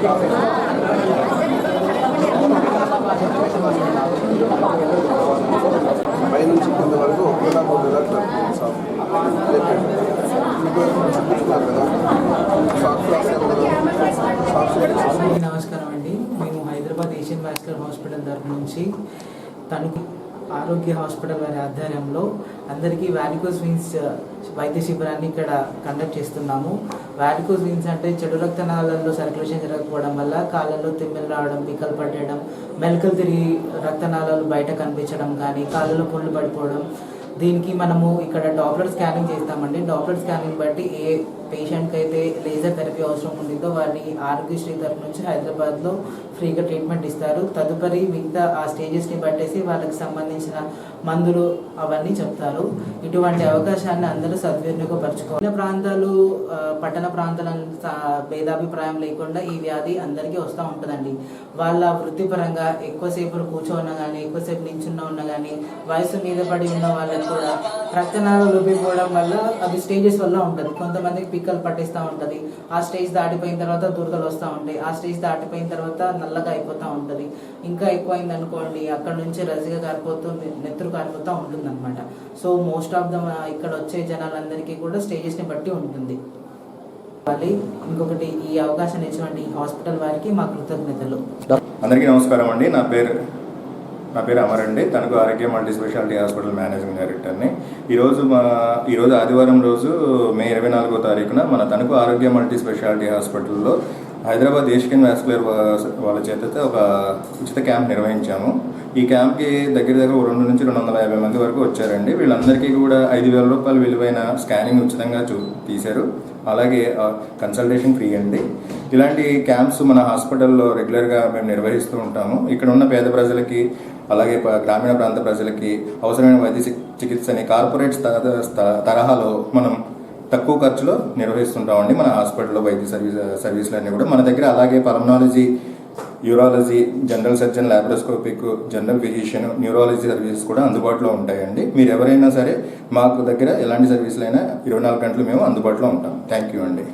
పై నుంచి కింద వరకు ఒకేలా ఉండేలా నమస్కారం అండి. మేము హైదరాబాద్ ఏషియన్ వాస్కులర్ హాస్పిటల్ తరఫు నుంచి తణుకు ఆరోగ్య హాస్పిటల్ వారి ఆధ్వర్యంలో అందరికీ వారికోస్ వీన్స్ వైద్య శిబిరాన్ని ఇక్కడ కండక్ట్ చేస్తున్నాము. వారికోస్ వీన్స్ అంటే చెడు రక్తనాళాల్లో సర్క్యులేషన్ జరగకపోవడం వల్ల కాళ్ళల్లో తిమ్మెలు రావడం, పిక్కలు పట్టడం, మెలకలు తిరిగి రక్తనాళాలు బయట కనిపించడం కానీ కాళ్ళలో పుండ్లు పడిపోవడం. దీనికి మనము ఇక్కడ డాప్లర్ స్కానింగ్ చేస్తామండి. డాప్లర్ స్కానింగ్ బట్టి ఏ పేషెంట్కి అయితే లేజర్ థెరపీ అవసరం ఉండిందో వారిని ఆరోగ్యశ్రీ తరఫు నుంచి హైదరాబాద్లో ఫ్రీగా ట్రీట్మెంట్ ఇస్తారు. తదుపరి మిగతా ఆ స్టేజెస్ని బట్టేసి వాళ్ళకి సంబంధించిన మందులు అవన్నీ చెప్తారు. ఇటువంటి అవకాశాన్ని అందరూ సద్వినియోగపరచుకోవాలి. ప్రాంతాలు పట్టణ ప్రాంతాలను భేదాభిప్రాయం లేకుండా ఈ వ్యాధి అందరికీ వస్తూ ఉంటుందండి. వాళ్ళ వృత్తిపరంగా ఎక్కువసేపు కూర్చోన్నా కానీ ఎక్కువసేపు నించున్న ఉన్నా కానీ వయసు మీద పడి ఉన్న వాళ్ళకి కూడా రక్తనాళాలు ఉబ్బిపోవడం వల్ల అది స్టేజెస్ వల్ల ఉంటుంది. కొంతమందికి పిక్కలు పట్టిస్తూ ఉంటుంది. ఆ స్టేజ్ దాటిపోయిన తర్వాత దురదలు వస్తూ ఉంటాయి. ఆ స్టేజ్ దాటిపోయిన తర్వాత నల్లగా అయిపోతూ ఉంటుంది. ఇంకా ఎక్కువైంది అనుకోండి అక్కడ నుంచి రజిగా కారిపోతూ నెత్తురు కారిపోతూ ఉంటుంది అనమాట. సో మోస్ట్ ఆఫ్ ద ఇక్కడ వచ్చే జనాలందరికీ కూడా స్టేజెస్ని బట్టి ఉంటుంది. ఇంకొకటి ఈ అవకాశం ఇచ్చినటువంటి హాస్పిటల్ వారికి మా కృతజ్ఞతలు. అందరికీ నమస్కారం అండి. నా పేరు అమర్ అండి. తణుకు ఆరోగ్య మల్టీ స్పెషాలిటీ హాస్పిటల్ మేనేజింగ్ డైరెక్టర్ని. ఈరోజు ఆదివారం రోజు మే 24వ తారీఖున మన తణుకు ఆరోగ్య మల్టీ స్పెషాలిటీ హాస్పిటల్లో హైదరాబాద్ ఏషియన్ వాస్కులర్ వాళ్ళ చేత ఒక ఉచిత క్యాంప్ నిర్వహించాము. ఈ క్యాంప్కి దగ్గర 200 నుంచి 250 మంది వరకు వచ్చారండి. వీళ్ళందరికీ కూడా 5,000 రూపాయలు విలువైన స్కానింగ్ ఉచితంగా తీశారు. అలాగే కన్సల్టేషన్ ఫ్రీ అండి. ఇలాంటి క్యాంప్స్ మన హాస్పిటల్లో రెగ్యులర్గా మేము నిర్వహిస్తూ ఉంటాము. ఇక్కడ ఉన్న పేద ప్రజలకి అలాగే గ్రామీణ ప్రాంత ప్రజలకి అవసరమైన వైద్య చికిత్సని కార్పొరేట్ తరహాలో మనం తక్కువ ఖర్చులో నిర్వహిస్తుంటామండి. మన హాస్పిటల్లో వైద్య సర్వీసులన్నీ కూడా మన దగ్గర అలాగే pulmonology, urology, general surgeon, laparoscopic, general physician, neurology services కూడా అందుబాటులో ఉంటాయండి. మీరు ఎవరైనా సరే మాకు దగ్గర ఎలాంటి సర్వీసులైనా 24 గంటలు మేము అందుబాటులో ఉంటాం. థ్యాంక్ యూ అండి.